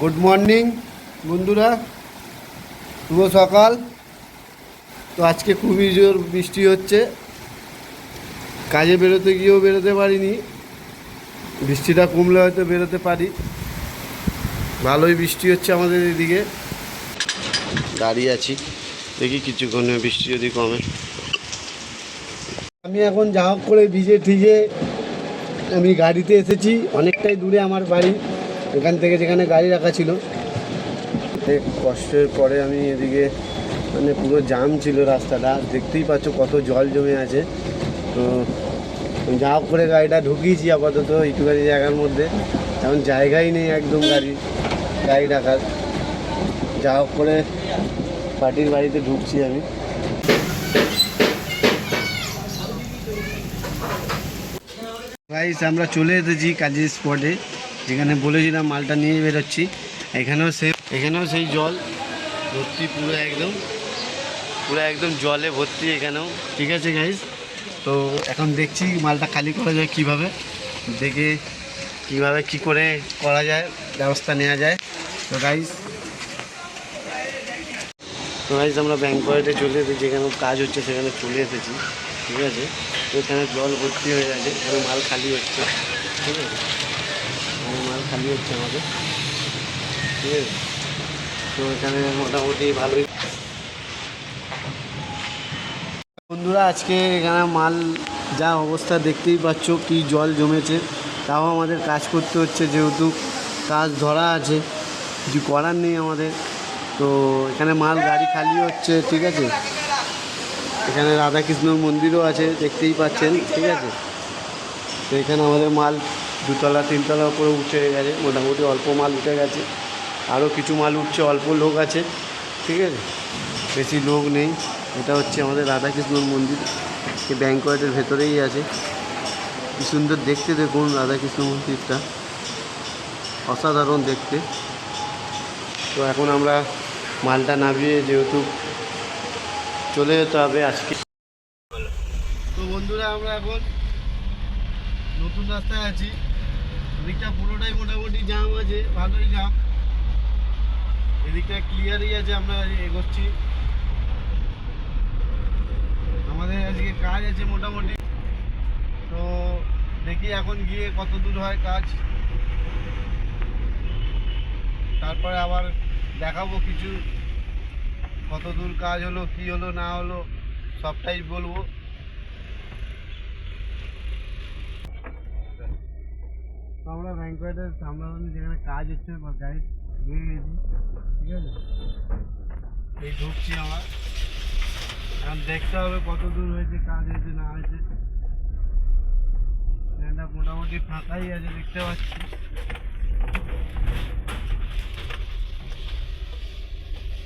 Good morning বন্ধুরা, শুভ সকাল। তো আজকে খুবই জোর বৃষ্টি হচ্ছে, কাজে বেরোতে গিয়েও বেরোতে পারিনি। বৃষ্টিটা কমলে হয়তো বেরোতে পারি। ভালোই বৃষ্টি হচ্ছে আমাদের এদিকে। দাঁড়িয়ে আছি, দেখি কিছুক্ষণে বৃষ্টি যদি কমে। আমি এখন যা হোক করে ভিজে ঠিজে আমি গাড়িতে এসেছি। অনেকটাই দূরে আমার বাড়ি, এখান থেকে যেখানে গাড়ি রাখা ছিল। অনেক কষ্টের পরে আমি এদিকে, মানে পুরো জাম ছিল রাস্তাটা, দেখতেই পাচ্ছ কত জল জমে আছে। তো যা হোক করে গাড়িটা ঢুকিয়েছি আপাতত একটুখানি জায়গার মধ্যে। এখন জায়গাই নেই একদম গাড়ি রাখার। যা হোক করে পার্টির বাড়িতে ঢুকছি আমি। গাইস, আমরা চলে এসেছি কাজের স্পটে, যেখানে বলেছিলাম মালটা নিয়ে বেরোচ্ছি। এখানেও সেই জল ভর্তি, পুরো একদম জলে ভর্তি এখানেও। ঠিক আছে গাইস, তো এখন দেখছি মালটা খালি করা যায় কীভাবে, দেখে কীভাবে কী করে করা যায়, ব্যবস্থা নেওয়া যায়। তো গাইস আমরা ব্যাংকয়েটে চলে এসেছি, যেখানে কাজ হচ্ছে সেখানে চলে এসেছি। ঠিক আছে, তো এখানে জল ভর্তি হয়ে গেছে, এখানে মাল খালি হচ্ছে। ঠিক আছে, মাল খালি হচ্ছে আমাদের। ঠিক আছে, তো এখানে মোটামুটি ভালোই। বন্ধুরা, আজকে এখানে মাল যা অবস্থা দেখতেই পাচ্ছ, কি জল জমেছে। তাও আমাদের কাজ করতে হচ্ছে, যেহেতু কাজ ধরা আছে, কিছু করার নেই আমাদের। তো এখানে মাল গাড়ি খালি হচ্ছে। ঠিক আছে, এখানে রাধাকৃষ্ণ মন্দিরও আছে, দেখতেই পাচ্ছেন। ঠিক আছে, তো এখানে আমাদের মাল 2তলা 3তলার উপরে উঠে গেছে, মোটামুটি অল্প মাল উঠে গেছে, আরও কিছু মাল উঠছে, অল্প লোক আছে। ঠিক আছে, বেশি লোক নেই। এটা হচ্ছে আমাদের রাধাকৃষ্ণ মন্দির, এই ব্যাংকয়েটের ভেতরেই আছে। কি সুন্দর দেখতে, দেখুন রাধাকৃষ্ণ মন্দিরটা, অসাধারণ দেখতে। তো এখন আমরা মালটা নামিয়ে যেহেতু চলে যেতে হবে আজকে। তো বন্ধুরা, আমরা এখন নতুন রাস্তায় আছি। এদিকটা পুরোটাই মোটামুটি জাম আছে, ভালোই জাম। এদিকটা ক্লিয়ারই আছে, আমরা এগোচ্ছি। আমাদের আজকে কাজ আছে মোটামুটি, তো দেখি এখন গিয়ে কত দূর হয় কাজ, তারপরে আবার দেখাবো কিছু, কত দূর কাজ হলো, কি হলো না হলো, সবটাই বলবো। আমরা ব্যাংকয়েটের সামনাসামনি যেখানে কাজ হচ্ছে গাড়ি ঢুকে গেছি। ঠিক আছে, এই ঢুকছি আমরা। এখন দেখতে হবে কত দূর হয়েছে, কাজ হয়েছে না হয়েছে। এখানটা মোটামুটি ফাঁকাই আছে, দেখতে পাচ্ছি।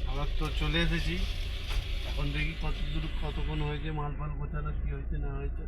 আমরা তো চলে এসেছি, এখন দেখি কত দূর কতক্ষণ হয়েছে, মাল ফাল গোছানো, কী হয়েছে না হয়েছে।